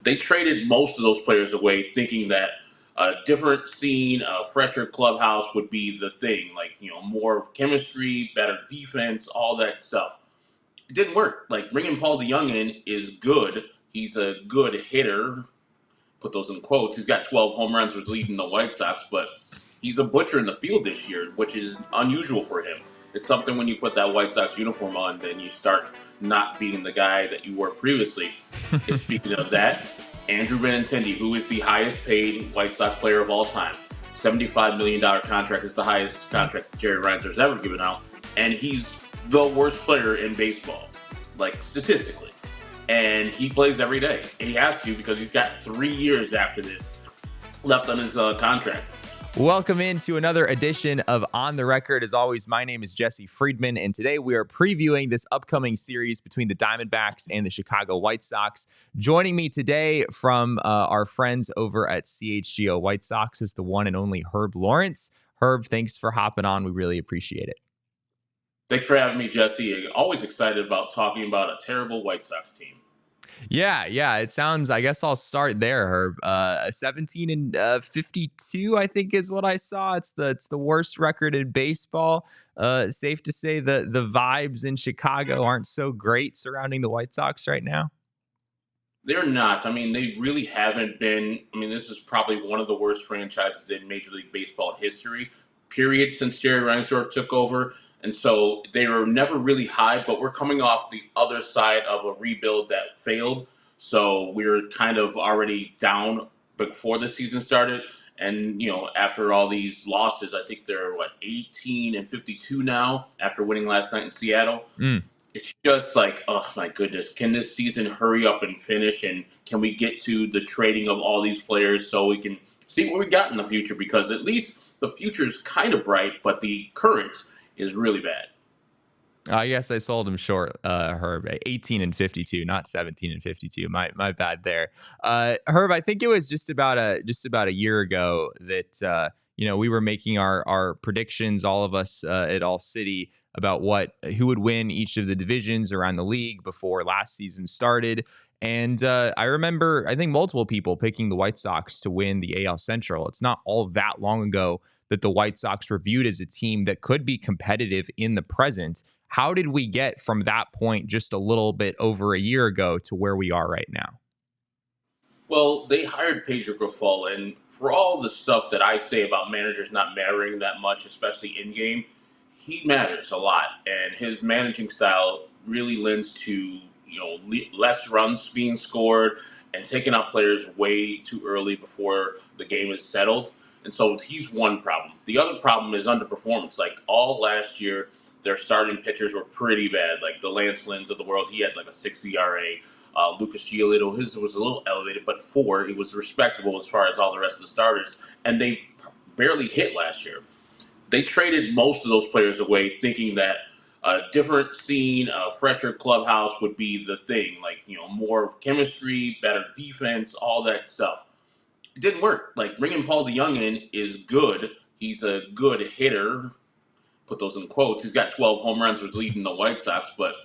They traded most of those players away, thinking that a different scene, a fresher clubhouse would be the thing. Like, more of chemistry, better defense, all that stuff. It didn't work. Like, bringing Paul DeJong in is good. He's a good hitter. Put those in quotes. He's got 12 home runs, was leading the White Sox, but he's a butcher in the field this year, which is unusual for him. It's something when you put that White Sox uniform on, then you start not being the guy that you were previously. And speaking of that, Andrew Benintendi, who is the highest paid White Sox player of all time, $75 million contract is the highest contract Jerry Reinsdorf's ever given out, and he's the worst player in baseball, like statistically. And he plays every day. And he has to because he's got 3 years after this left on his contract. Welcome into another edition of On the Record. As always, my name is Jesse Friedman, and today we are previewing this upcoming series between the Diamondbacks and the CHGO White Sox. Joining me today from our friends over at CHGO White Sox is the one and only Herb Lawrence. Herb, thanks for hopping on. We really appreciate it. Thanks for having me, Jesse. Always excited about talking about a terrible White Sox team. Yeah. It sounds, I guess I'll start there, Herb. 17 and 52, I think is what I saw. It's the worst record in baseball. Safe to say the vibes in Chicago aren't so great surrounding the White Sox right now. They're not. I mean, they really haven't been. I mean, this is probably one of the worst franchises in Major League Baseball history, period, since Jerry Reinsdorf took over. And so they were never really high, but we're coming off the other side of a rebuild that failed. So we're kind of already down before the season started. And, after all these losses, I think they're, 18 and 52 now after winning last night in Seattle. It's just like, oh my goodness, can this season hurry up and finish? And can we get to the trading of all these players so we can see what we got in the future? Because at least the future is kind of bright, but the current is really bad. Yes, I sold him short, Herb. 18 and 52, not 17 and 52. My bad there. Herb, I think it was just about a year ago that we were making our predictions, all of us at All City, about who would win each of the divisions around the league before last season started. And I remember, I think, multiple people picking the White Sox to win the AL Central. It's not all that long ago that the White Sox were viewed as a team that could be competitive in the present. How did we get from that point just a little bit over a year ago to where we are right now? Well, they hired Pedro Grifol, and for all the stuff that I say about managers not mattering that much, especially in game, he matters a lot, and his managing style really lends to less runs being scored and taking out players way too early before the game is settled. And so he's one problem. The other problem is underperformance. Like all last year, their starting pitchers were pretty bad. Like the Lance Lynn's of the world, he had like a 6 ERA. Lucas Giolito, his was a little elevated, but 4. It was respectable as far as all the rest of the starters. And they barely hit last year. They traded most of those players away, thinking that a different scene, a fresher clubhouse would be the thing. Like, more of chemistry, better defense, all that stuff. It didn't work. Like, bringing Paul DeJong in is good. He's a good hitter. Put those in quotes. He's got 12 home runs, was leading the White Sox, but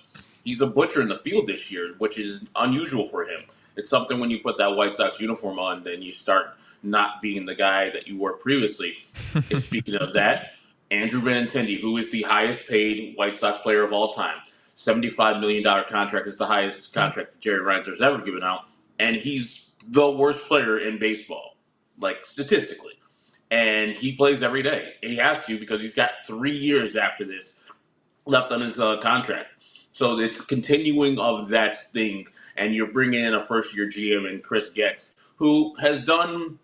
he's a butcher in the field this year, which is unusual for him. It's something when you put that White Sox uniform on, then you start not being the guy that you were previously. And speaking of that, Andrew Benintendi, who is the highest paid White Sox player of all time, $75 million contract is the highest contract Jerry Reinsdorf's ever given out, and he's the worst player in baseball, like statistically. And he plays every day. And he has to because he's got 3 years after this left on his contract. So it's continuing of that thing. And you're bringing in a first-year GM and Chris Getz, who has done,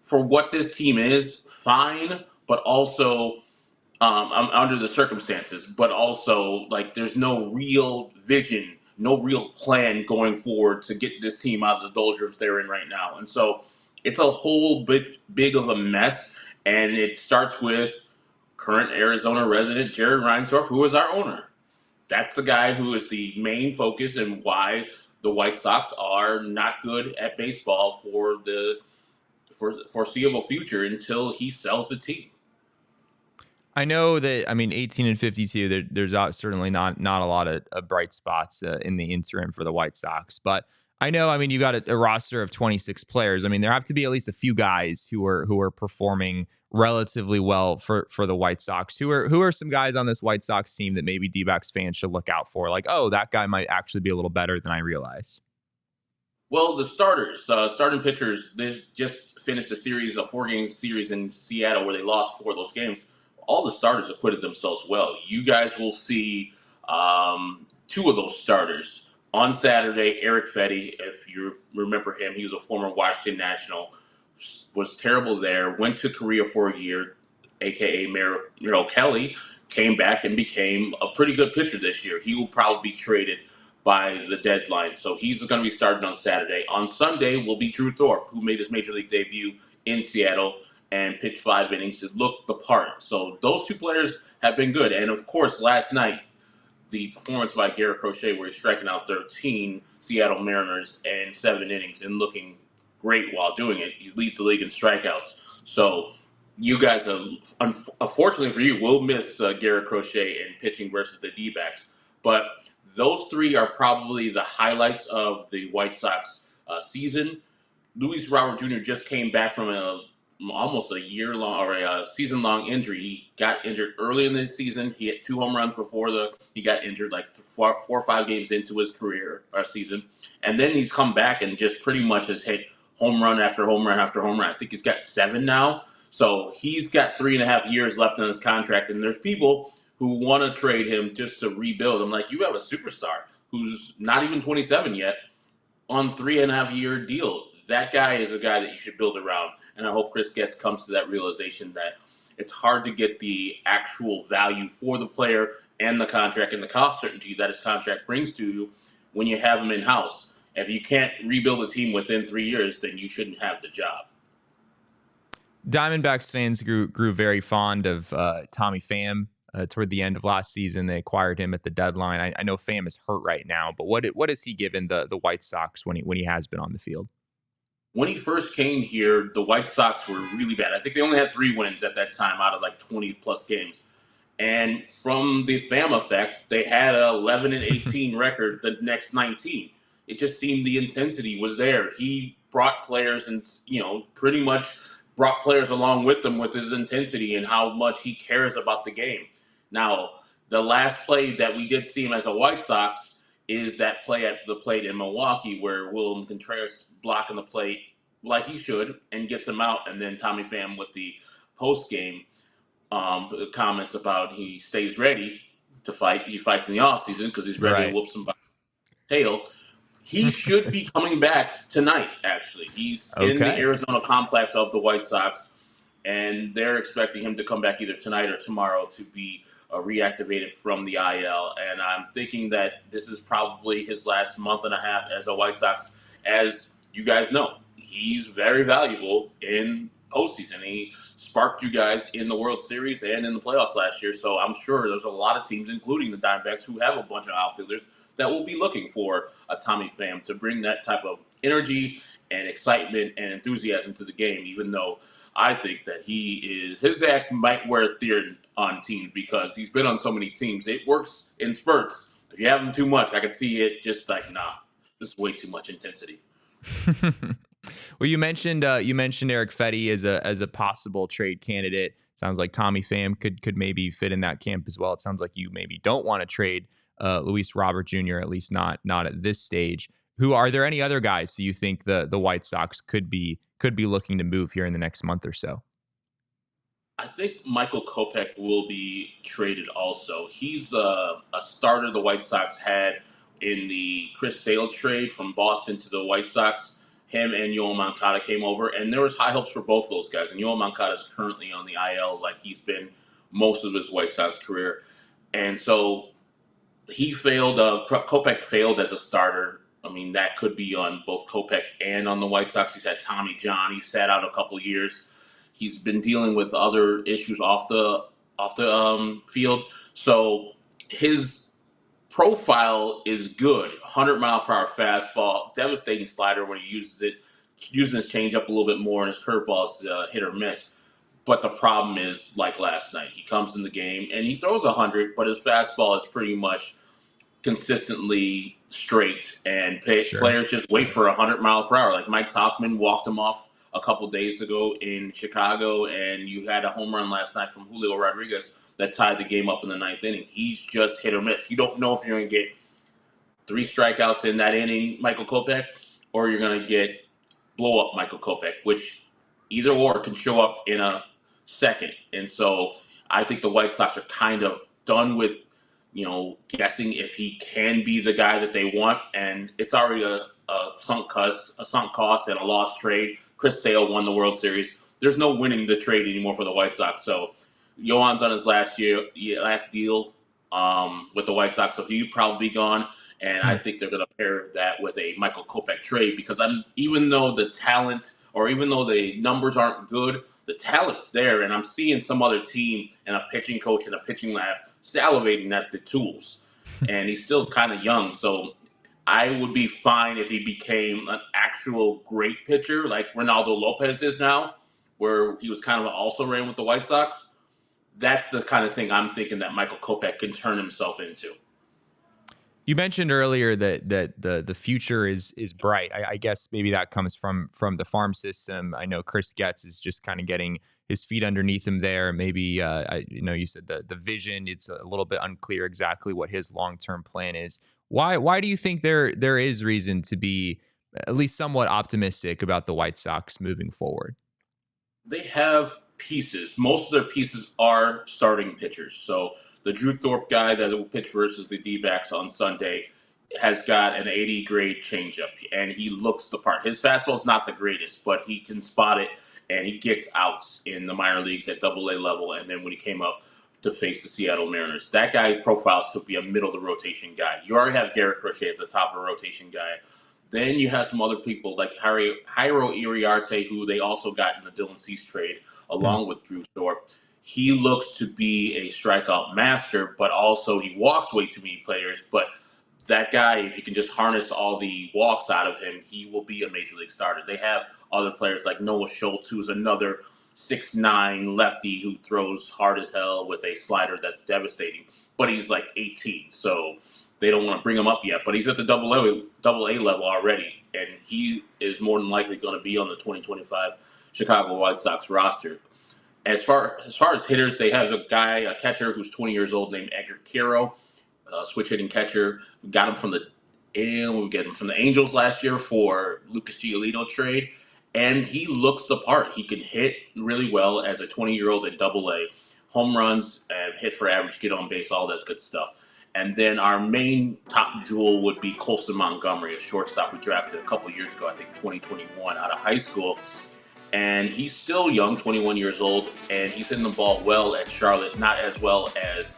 for what this team is, fine, but also under the circumstances. But also, like, there's no real vision, no real plan going forward to get this team out of the doldrums they're in right now. And so it's a whole bit big of a mess. And it starts with current Arizona resident Jerry Reinsdorf, who is our owner. That's the guy who is the main focus and why the White Sox are not good at baseball for the foreseeable future until he sells the team. I know that, 18 and 52, there's certainly not a lot of bright spots in the interim for the White Sox. But I know. I mean, you got a roster of 26 players. I mean, there have to be at least a few guys who are performing relatively well for the White Sox. Who are some guys on this White Sox team that maybe D-backs fans should look out for? Like, oh, that guy might actually be a little better than I realize. Well, the starting pitchers, they just finished a 4-game series in Seattle where they lost 4 of those games. All the starters acquitted themselves well. You guys will see 2 of those starters on Saturday. Erick Fedde, if you remember him, he was a former Washington National, was terrible there. Went to Korea for a year, aka Merrill Kelly, came back and became a pretty good pitcher this year. He will probably be traded by the deadline. So he's going to be starting on Saturday. On Sunday will be Drew Thorpe, who made his major league debut in Seattle and pitched 5 innings to look the part. So those 2 players have been good. And of course, last night, the performance by Garrett Crochet, where he's striking out 13 Seattle Mariners in 7 innings and looking great while doing it. He leads the league in strikeouts. So you guys, unfortunately for you, will miss Garrett Crochet in pitching versus the D-backs. But those 3 are probably the highlights of the White Sox season. Luis Robert Jr. just came back from almost a year-long or a season-long injury. He got injured early in the season. He hit 2 home runs before he got injured, like 4 or 5 games into his career or season. And then he's come back and just pretty much has hit home run after home run after home run. I think he's got 7 now. So he's got 3.5 years left on his contract. And there's people who want to trade him just to rebuild. I'm like, you have a superstar who's not even 27 yet on 3.5 year deal. That guy is a guy that you should build around. And I hope Chris Getz comes to that realization that it's hard to get the actual value for the player and the contract and the cost certainty that his contract brings to you when you have him in-house. If you can't rebuild a team within 3 years, then you shouldn't have the job. Diamondbacks fans grew very fond of Tommy Pham toward the end of last season. They acquired him at the deadline. I know Pham is hurt right now, but what has he given the White Sox when he has been on the field? When he first came here, the White Sox were really bad. I think they only had 3 wins at that time out of like 20-plus games. And from the Pham effect, they had an 11-18 record the next 19. It just seemed the intensity was there. He brought players and, pretty much brought players along with him with his intensity and how much he cares about the game. Now, the last play that we did see him as a White Sox is that play at the plate in Milwaukee where Willem Contreras blocking the plate like he should and gets him out. And then Tommy Pham with the post-game comments about he stays ready to fight. He fights in the offseason because he's ready to whoop somebody's tail. He should be coming back tonight, actually. He's in the Arizona complex of the White Sox, and they're expecting him to come back either tonight or tomorrow to be reactivated from the IL. And I'm thinking that this is probably his last month and a half as a White Sox. As you guys know, he's very valuable in postseason. He sparked you guys in the World Series and in the playoffs last year. So I'm sure there's a lot of teams, including the Diamondbacks, who have a bunch of outfielders that will be looking for a Tommy Pham to bring that type of energy and excitement and enthusiasm to the game, even though I think that his act might wear thin on teams because he's been on so many teams. It works in spurts. If you have him too much, I could see it just like, nah, this is way too much intensity. Well, you mentioned Erick Fedde as a possible trade candidate. Sounds like Tommy Pham could maybe fit in that camp as well. It sounds like you maybe don't want to trade Luis Robert Jr., at least not at this stage. Are there any other guys that you think the White Sox could be looking to move here in the next month or so? I think Michael Kopech will be traded also. He's a starter the White Sox had in the Chris Sale trade from Boston to the White Sox. Him and Yoel Moncada came over, and there was high hopes for both those guys. And Yoel Moncada is currently on the IL like he's been most of his White Sox career. And so he failed. Kopech failed as a starter. I mean, that could be on both Kopech and on the White Sox. He's had Tommy John. He sat out a couple years. He's been dealing with other issues off the field. So his profile is good. 100-mile-per-hour fastball, devastating slider when he uses it, using his changeup a little bit more, and his curveball is hit or miss. But the problem is, like last night, he comes in the game and he throws 100, but his fastball is pretty much consistently straight, and Sure. players just wait for 100 mph. Like Mike Tauchman walked him off a couple days ago in Chicago, and you had a home run last night from Julio Rodriguez that tied the game up in the ninth inning. He's just hit or miss. You don't know if you're going to get 3 strikeouts in that inning, Michael Kopech, or you're going to get blow up Michael Kopech, which either or can show up in a second. And so I think the White Sox are kind of done with, guessing if he can be the guy that they want. And it's already a sunk cost and a lost trade. Chris Sale won the World Series. There's no winning the trade anymore for the White Sox. So Yohan's on his last deal with the White Sox, so he'd probably be gone. And I think they're going to pair that with a Michael Kopech trade because even though the talent or even though the numbers aren't good, the talent's there. And I'm seeing some other team and a pitching coach and a pitching lab salivating at the tools. And he's still kind of young. So I would be fine if he became an actual great pitcher like Ronaldo Lopez is now, where he was kind of also ran with the White Sox. That's the kind of thing I'm thinking that Michael Kopech can turn himself into. You mentioned earlier that the future is bright. I guess maybe that comes from the farm system. I know Chris Getz is just kind of getting his feet underneath him there. Maybe you said the vision. It's a little bit unclear exactly what his long-term plan is. Why do you think there is reason to be at least somewhat optimistic about the White Sox moving forward? They have pieces. Most of their pieces are starting pitchers. So the Drew Thorpe guy that will pitch versus the D-backs on Sunday has got an 80 grade changeup, and he looks the part. His fastball's not the greatest, but he can spot it, and he gets outs in the minor leagues at Double-A level. And then when he came up to face the Seattle Mariners, that guy profiles to be a middle of the rotation guy. You already have Garrett Crochet at the top of the rotation guy. Then you have some other people like Jairo Iriarte, who they also got in the Dylan Cease trade, along with Drew Thorpe. He looks to be a strikeout master, but also he walks way too many players. But that guy, if you can just harness all the walks out of him, he will be a major league starter. They have other players like Noah Schultz, who's another 6'9" lefty who throws hard as hell with a slider that's devastating, but he's like 18, so they don't want to bring him up yet. But he's at the double A level already, and he is more than likely going to be on the 2025 Chicago White Sox roster. As far as hitters, they have a catcher who's 20 years old named Edgar Quero, switch hitting catcher. We got him from the Angels last year for Lucas Giolito trade, and he looks the part. He can hit really well as a 20-year-old at Double-A, home runs and hit for average, get on base, all that good stuff. And then our main top jewel would be Colston Montgomery, a shortstop we drafted a couple years ago, I think 2021, out of high school. And he's still young, 21 years old, and he's hitting the ball well at Charlotte, not as well as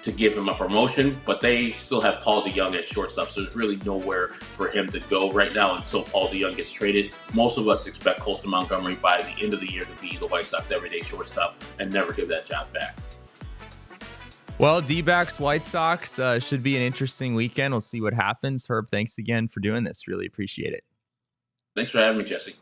to give him a promotion, but they still have Paul DeJong at shortstop, so there's really nowhere for him to go right now until Paul DeJong gets traded. Most of us expect Colston Montgomery by the end of the year to be the White Sox everyday shortstop and never give that job back. Well, D-backs, White Sox should be an interesting weekend. We'll see what happens. Herb, thanks again for doing this. Really appreciate it. Thanks for having me, Jesse.